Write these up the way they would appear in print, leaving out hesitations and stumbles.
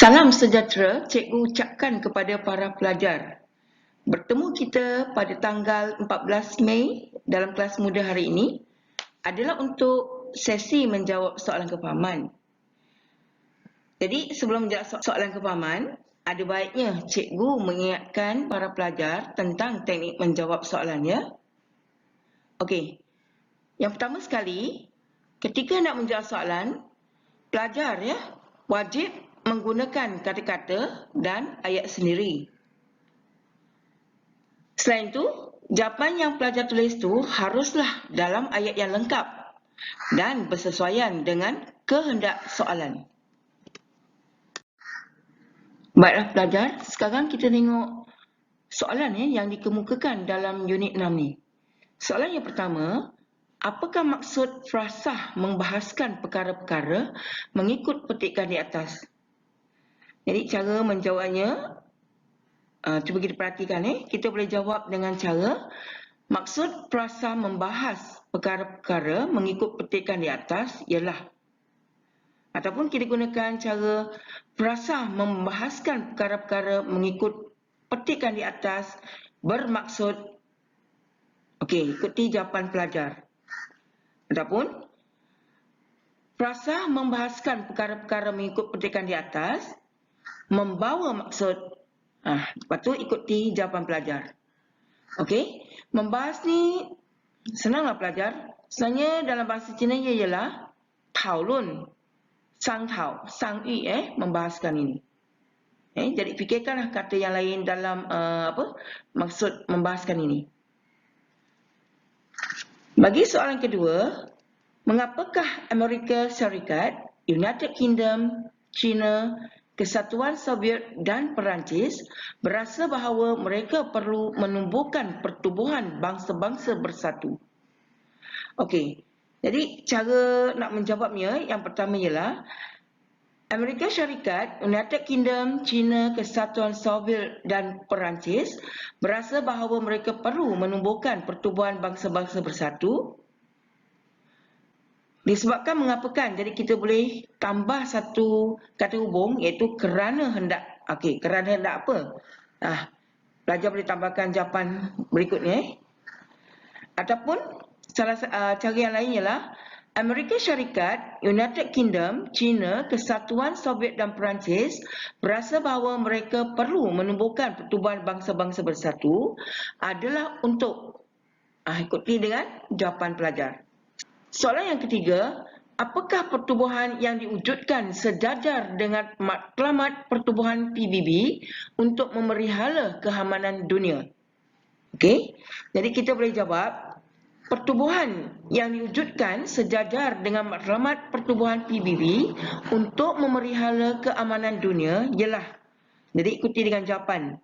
Salam sejahtera cikgu ucapkan kepada para pelajar. Bertemu kita pada tanggal 14 Mei dalam kelas muda hari ini adalah untuk sesi menjawab soalan kefahaman. Jadi sebelum menjawab soalan kefahaman, ada baiknya cikgu mengingatkan para pelajar tentang teknik menjawab soalannya. Okey, yang pertama sekali, ketika nak menjawab soalan, pelajar wajib menggunakan kata-kata dan ayat sendiri. Selain itu, jawapan yang pelajar tulis itu haruslah dalam ayat yang lengkap dan bersesuaian dengan kehendak soalan. Baiklah pelajar, sekarang kita tengok soalan yang dikemukakan dalam unit 6 ni. Soalan yang pertama, apakah maksud frasah membahaskan perkara-perkara mengikut petikan di atas? Jadi cara menjawabnya, cuba kita perhatikan. Kita boleh jawab dengan cara maksud frasa membahas perkara-perkara mengikut petikan di atas ialah, ataupun kita gunakan cara frasa membahaskan perkara-perkara mengikut petikan di atas bermaksud. Okey, ikuti jawapan pelajar. Ataupun frasa membahaskan perkara-perkara mengikut petikan di atas membawa maksud. Lepas tu ikuti jawapan pelajar. Okey, membahas ni senanglah pelajar. Sebenarnya dalam bahasa Cina ia ialah taulun, sangtau, sangyu membahaskan ini. Jadi fikirkanlah kata yang lain dalam maksud membahaskan ini. Bagi soalan kedua, mengapakah Amerika Syarikat, United Kingdom, China, Kesatuan Soviet dan Perancis berasa bahawa mereka perlu menumbuhkan pertubuhan bangsa-bangsa bersatu? Okey, jadi cara nak menjawabnya yang pertama ialah Amerika Syarikat, United Kingdom, China, Kesatuan Soviet dan Perancis berasa bahawa mereka perlu menumbuhkan pertubuhan bangsa-bangsa bersatu. Disebabkan mengapakan? Jadi kita boleh tambah satu kata hubung iaitu kerana hendak. Okey, kerana hendak apa? Pelajar boleh tambahkan jawapan berikutnya. Ataupun cara yang lain ialah Amerika Syarikat, United Kingdom, China, Kesatuan Soviet dan Perancis berasa bahawa mereka perlu menumbuhkan pertubuhan bangsa-bangsa bersatu adalah untuk. Ikuti dengan jawapan pelajar. Soalan yang ketiga, apakah pertubuhan yang diwujudkan sejajar dengan matlamat pertubuhan PBB untuk memelihara keamanan dunia? Okey, jadi kita boleh jawab, pertubuhan yang diwujudkan sejajar dengan matlamat pertubuhan PBB untuk memelihara keamanan dunia ialah. Jadi ikuti dengan jawapan.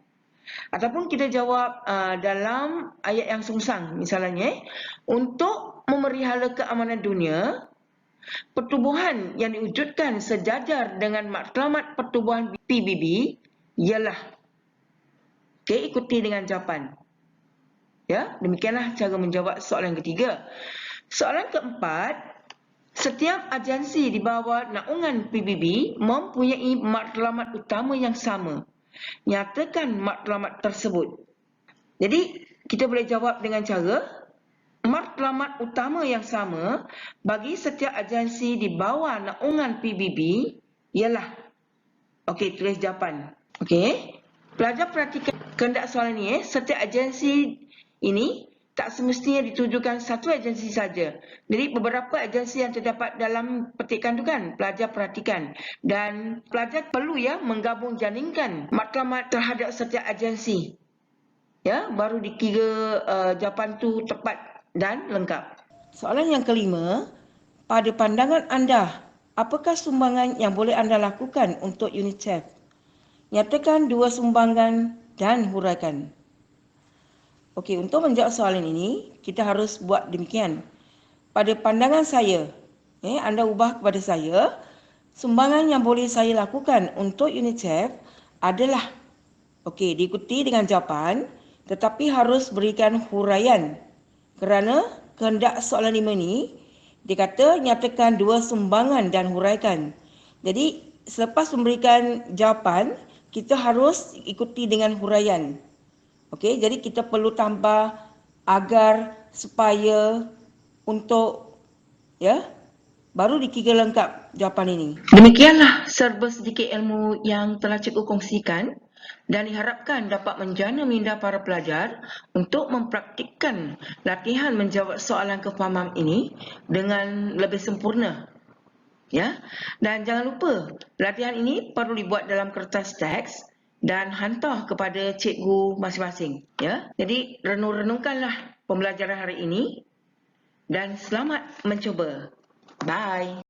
Ataupun kita jawab dalam ayat yang sungsang. Misalnya, untuk memelihara keamanan dunia, pertubuhan yang diwujudkan sejajar dengan matlamat pertubuhan PBB ialah. Okey, ikuti dengan jawapan. Ya, demikianlah cara menjawab soalan ketiga. Soalan keempat, setiap agensi di bawah naungan PBB mempunyai matlamat utama yang sama. Nyatakan matlamat tersebut. Jadi kita boleh jawab dengan cara matlamat utama yang sama bagi setiap agensi di bawah naungan PBB ialah. Okey, tulis jawapan. Okey, pelajar perhatikan kehendak soalan ni. Setiap agensi ini tak semestinya ditujukan satu agensi saja. Jadi beberapa agensi yang terdapat dalam petikan tu kan, pelajar perhatikan. Dan pelajar perlu menggabung jaringkan matlamat terhadap setiap agensi. Baru dikira jawapan tu tepat dan lengkap. Soalan yang kelima, pada pandangan anda, apakah sumbangan yang boleh anda lakukan untuk UNICEF? Nyatakan dua sumbangan dan huraikan. Okey, untuk menjawab soalan ini, kita harus buat demikian. Pada pandangan saya, anda ubah kepada saya, sumbangan yang boleh saya lakukan untuk UNICEF adalah, diikuti dengan jawapan, tetapi harus berikan huraian. Kerana kehendak soalan 5 ni, dia kata nyatakan dua sumbangan dan huraikan. Jadi, selepas memberikan jawapan, kita harus ikuti dengan huraian. Okey, jadi kita perlu tambah agar, supaya, untuk, ya, baru dikira lengkap jawapan ini. Demikianlah serba sedikit ilmu yang telah cikgu kongsikan dan diharapkan dapat menjana minda para pelajar untuk mempraktikkan latihan menjawab soalan kefahaman ini dengan lebih sempurna. Ya, dan jangan lupa latihan ini perlu dibuat dalam kertas teks dan hantar kepada cikgu masing-masing. Ya, jadi renung-renungkanlah pembelajaran hari ini dan selamat mencuba. Bye.